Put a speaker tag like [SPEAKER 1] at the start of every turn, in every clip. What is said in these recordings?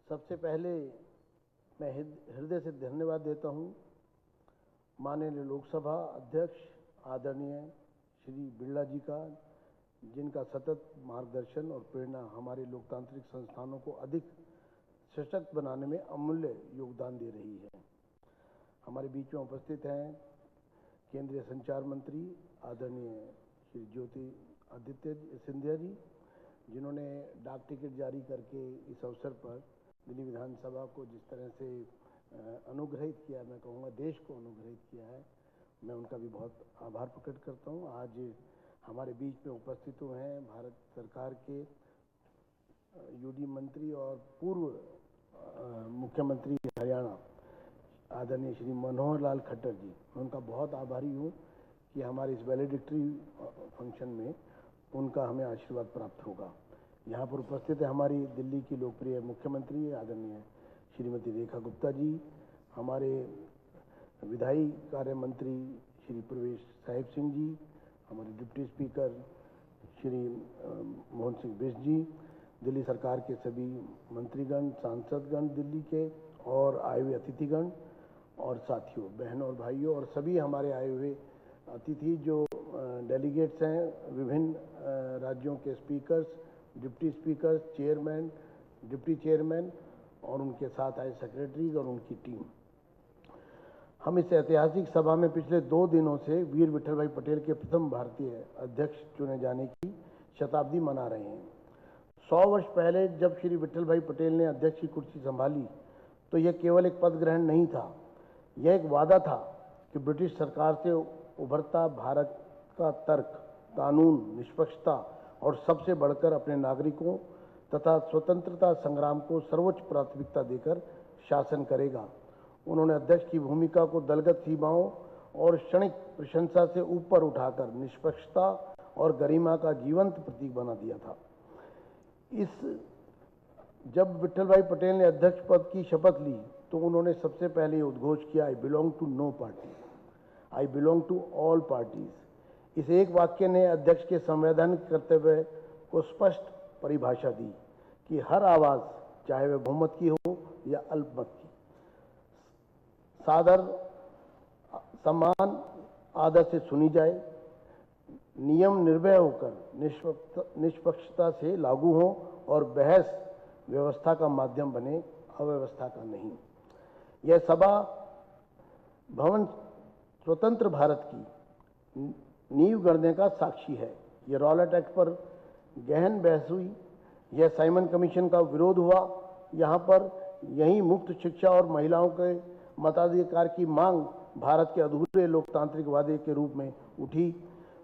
[SPEAKER 1] सबसे पहले मैं हृदय से धन्यवाद देता हूं माननीय लोकसभा अध्यक्ष आदरणीय श्री बिरला जी का, जिनका सतत मार्गदर्शन और प्रेरणा हमारे लोकतांत्रिक संस्थानों को अधिक सशक्त बनाने में अमूल्य योगदान दे रही है। हमारे बीच में उपस्थित हैं केंद्रीय संचार मंत्री आदरणीय श्री ज्योतिरादित्य सिंधिया जी, जिन्होंने डाक टिकट जारी करके इस अवसर पर दिल्ली विधानसभा को जिस तरह से अनुग्रहित किया, मैं कहूँगा देश को अनुग्रहित किया है, मैं उनका भी बहुत आभार प्रकट करता हूँ। आज हमारे बीच में उपस्थित हुए हैं भारत सरकार के यूडी मंत्री और पूर्व मुख्यमंत्री हरियाणा आदरणीय श्री मनोहर लाल खट्टर जी। मैं उनका बहुत आभारी हूँ कि हमारे इस वैलेडिक्टरी फंक्शन में उनका हमें आशीर्वाद प्राप्त होगा। यहाँ पर उपस्थित है हमारी दिल्ली की लोकप्रिय मुख्यमंत्री आदरणीय श्रीमती रेखा गुप्ता जी, हमारे विधायी कार्य मंत्री श्री प्रवेश साहिब सिंह जी, हमारे डिप्टी स्पीकर श्री मोहन सिंह बिष्ट जी, दिल्ली सरकार के सभी मंत्रीगण, सांसदगण दिल्ली के और आए हुए अतिथिगण और साथियों, बहनों और भाइयों और सभी हमारे आए हुए अतिथि जो डेलीगेट्स हैं, विभिन्न राज्यों के speakers, deputy speakers, chairman, deputy chairman और उनके साथ आए सेक्रेटरीज और उनकी टीम। हम इस ऐतिहासिक सभा में पिछले 2 दिनों से वीर विठल भाई पटेल के प्रथम भारतीय अध्यक्ष चुने जाने की शताब्दी मना रहे हैं। 100 वर्ष पहले जब श्री विठल भाई पटेल ने अध्यक्ष की कुर्सी संभाली तो यह केवल एक पद ग्रहण नहीं था, यह एक वादा था कि ब्रिटिश सरकार से उभरता भारत का तर्क, कानून, निष्पक्षता और सबसे बढ़कर अपने नागरिकों तथा स्वतंत्रता संग्राम को सर्वोच्च प्राथमिकता देकर शासन करेगा। उन्होंने अध्यक्ष की भूमिका को दलगत सीमाओं और क्षणिक प्रशंसा से ऊपर उठाकर निष्पक्षता और गरिमा का जीवंत प्रतीक बना दिया था। जब विठल भाई पटेल ने अध्यक्ष पद की शपथ ली तो उन्होंने सबसे पहले उद्घोष किया, I belong to no party, I belong to all parties. इस एक वाक्य ने अध्यक्ष के संवैधानिक कर्तव्य को स्पष्ट परिभाषा दी कि हर आवाज, चाहे वह बहुमत की हो या अल्पमत की, सादर सम्मान आदर से सुनी जाए, नियम निर्भय होकर निष्पक्षता से लागू हो और बहस व्यवस्था का माध्यम बने, अव्यवस्था का नहीं। यह सभा भवन स्वतंत्र भारत की नींव गढ़ने का साक्षी है। यह रॉलेट एक्ट पर गहन बहस हुई, यह साइमन कमीशन का विरोध हुआ, यहाँ पर यही मुफ्त शिक्षा और महिलाओं के मताधिकार की मांग भारत के अधूरे लोकतांत्रिक वादे के रूप में उठी।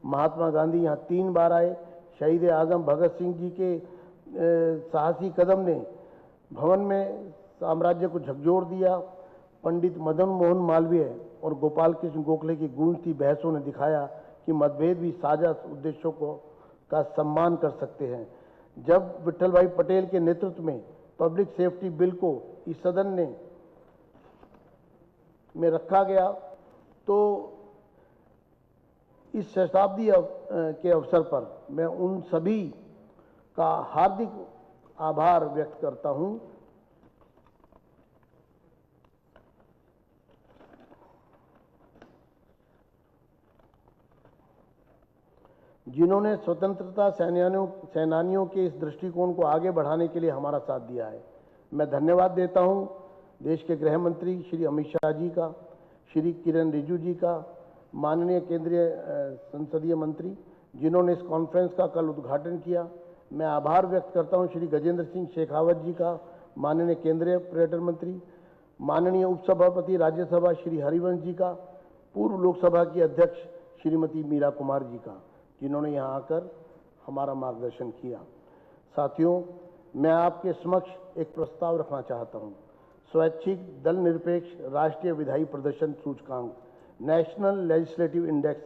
[SPEAKER 1] महात्मा गांधी यहाँ 3 बार आए। शहीद आजम भगत सिंह जी के साहसी कदम ने भवन में साम्राज्य को झकझोर दिया। पंडित मदन मोहन मालवीय और गोपाल कृष्ण गोखले की गूंजती बहसों ने दिखाया कि मतभेद भी साझा उद्देश्यों का सम्मान कर सकते हैं। जब विठल भाई पटेल के नेतृत्व में पब्लिक सेफ्टी बिल को इस सदन में रखा गया तो इस शताब्दी के अवसर पर मैं उन सभी का हार्दिक आभार व्यक्त करता हूं जिन्होंने स्वतंत्रता सेनानियों के इस दृष्टिकोण को आगे बढ़ाने के लिए हमारा साथ दिया है। मैं धन्यवाद देता हूं देश के गृह मंत्री श्री अमित शाह जी का, श्री किरण रिजिजू जी का, माननीय केंद्रीय संसदीय मंत्री जिन्होंने इस कॉन्फ्रेंस का कल उद्घाटन किया। मैं आभार व्यक्त करता हूं श्री गजेंद्र सिंह शेखावत जी का, माननीय केंद्रीय पर्यटन मंत्री, माननीय उपसभापति राज्यसभा श्री हरिवंश जी का, पूर्व लोकसभा की अध्यक्ष श्रीमती मीरा कुमार जी का, जिन्होंने यहाँ आकर हमारा मार्गदर्शन किया। साथियों, मैं आपके समक्ष एक प्रस्ताव रखना चाहता हूँ। स्वैच्छिक दल निरपेक्ष राष्ट्रीय विधायी प्रदर्शन सूचकांक, नेशनल लेजिस्लेटिव इंडेक्स,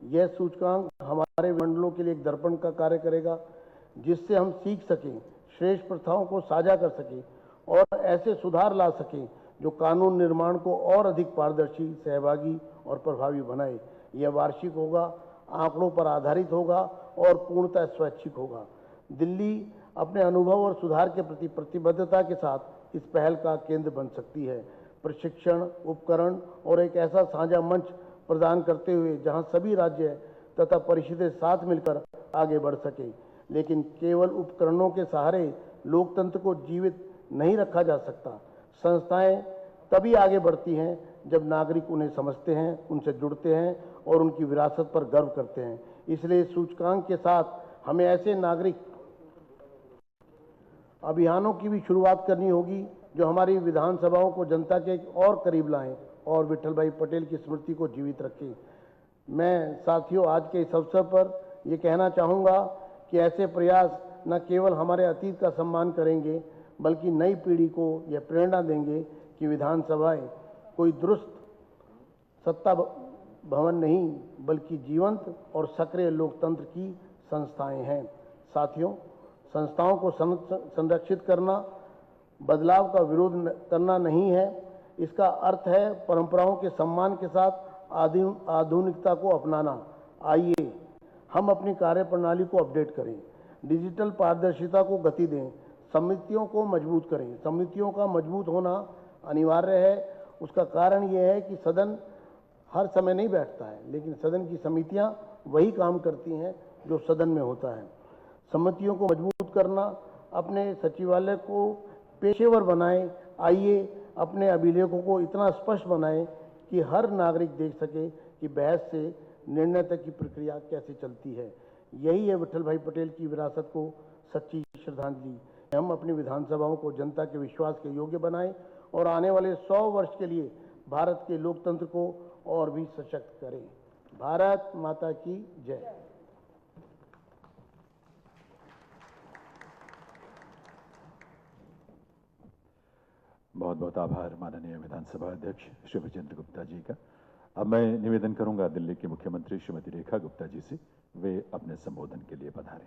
[SPEAKER 1] यह सूचकांक हमारे मंडलों के लिए एक दर्पण का कार्य करेगा, जिससे हम सीख सकें, श्रेष्ठ प्रथाओं को साझा कर सकें और ऐसे सुधार ला सकें जो कानून निर्माण को और अधिक पारदर्शी, सहभागी और प्रभावी बनाए। यह वार्षिक होगा, आंकड़ों पर आधारित होगा और पूर्णतः स्वैच्छिक होगा। दिल्ली अपने अनुभव और सुधार के प्रति प्रतिबद्धता के साथ इस पहल का केंद्र बन सकती है। प्रशिक्षण, उपकरण और एक ऐसा साझा मंच प्रदान करते हुए जहां सभी राज्य तथा परिषदें साथ मिलकर आगे बढ़ सके। लेकिन केवल उपकरणों के सहारे लोकतंत्र को जीवित नहीं रखा जा सकता। संस्थाएं तभी आगे बढ़ती हैं जब नागरिक उन्हें समझते हैं, उनसे जुड़ते हैं और उनकी विरासत पर गर्व करते हैं। इसलिए सूचकांक के साथ हमें ऐसे नागरिक अभियानों की भी शुरुआत करनी होगी जो हमारी विधानसभाओं को जनता के और करीब लाएं और विट्ठल भाई पटेल की स्मृति को जीवित रखें। मैं साथियों आज के इस अवसर पर ये कहना चाहूँगा कि ऐसे प्रयास न केवल हमारे अतीत का सम्मान करेंगे बल्कि नई पीढ़ी को यह प्रेरणा देंगे कि विधानसभाएं कोई दुरुस्त सत्ता भवन नहीं बल्कि जीवंत और सक्रिय लोकतंत्र की संस्थाएं हैं। साथियों, संस्थाओं को संरक्षित करना बदलाव का विरोध करना नहीं है। इसका अर्थ है परंपराओं के सम्मान के साथ आधुनिकता को अपनाना। आइए हम अपनी कार्यप्रणाली को अपडेट करें, डिजिटल पारदर्शिता को गति दें, समितियों को मजबूत करें। समितियों का मजबूत होना अनिवार्य है। उसका कारण यह है कि सदन हर समय नहीं बैठता है, लेकिन सदन की समितियां वही काम करती हैं जो सदन में होता है। समितियों को मजबूत करना, अपने सचिवालय को पेशेवर बनाएं। आइए अपने अभिलेखों को इतना स्पष्ट बनाएं कि हर नागरिक देख सके कि बहस से निर्णय तक की प्रक्रिया कैसे चलती है। यही है विट्ठल भाई पटेल की विरासत को सच्ची श्रद्धांजलि। हम अपनी विधानसभाओं को जनता के विश्वास के योग्य बनाएं और आने वाले 100 वर्ष के लिए भारत के लोकतंत्र को और भी सशक्त करें। भारत माता की जय।
[SPEAKER 2] बहुत बहुत आभार माननीय विधानसभा अध्यक्ष श्री विजेंद्र गुप्ता जी का। अब मैं निवेदन करूंगा दिल्ली की मुख्यमंत्री श्रीमती रेखा गुप्ता जी से, वे अपने संबोधन के लिए पधारें।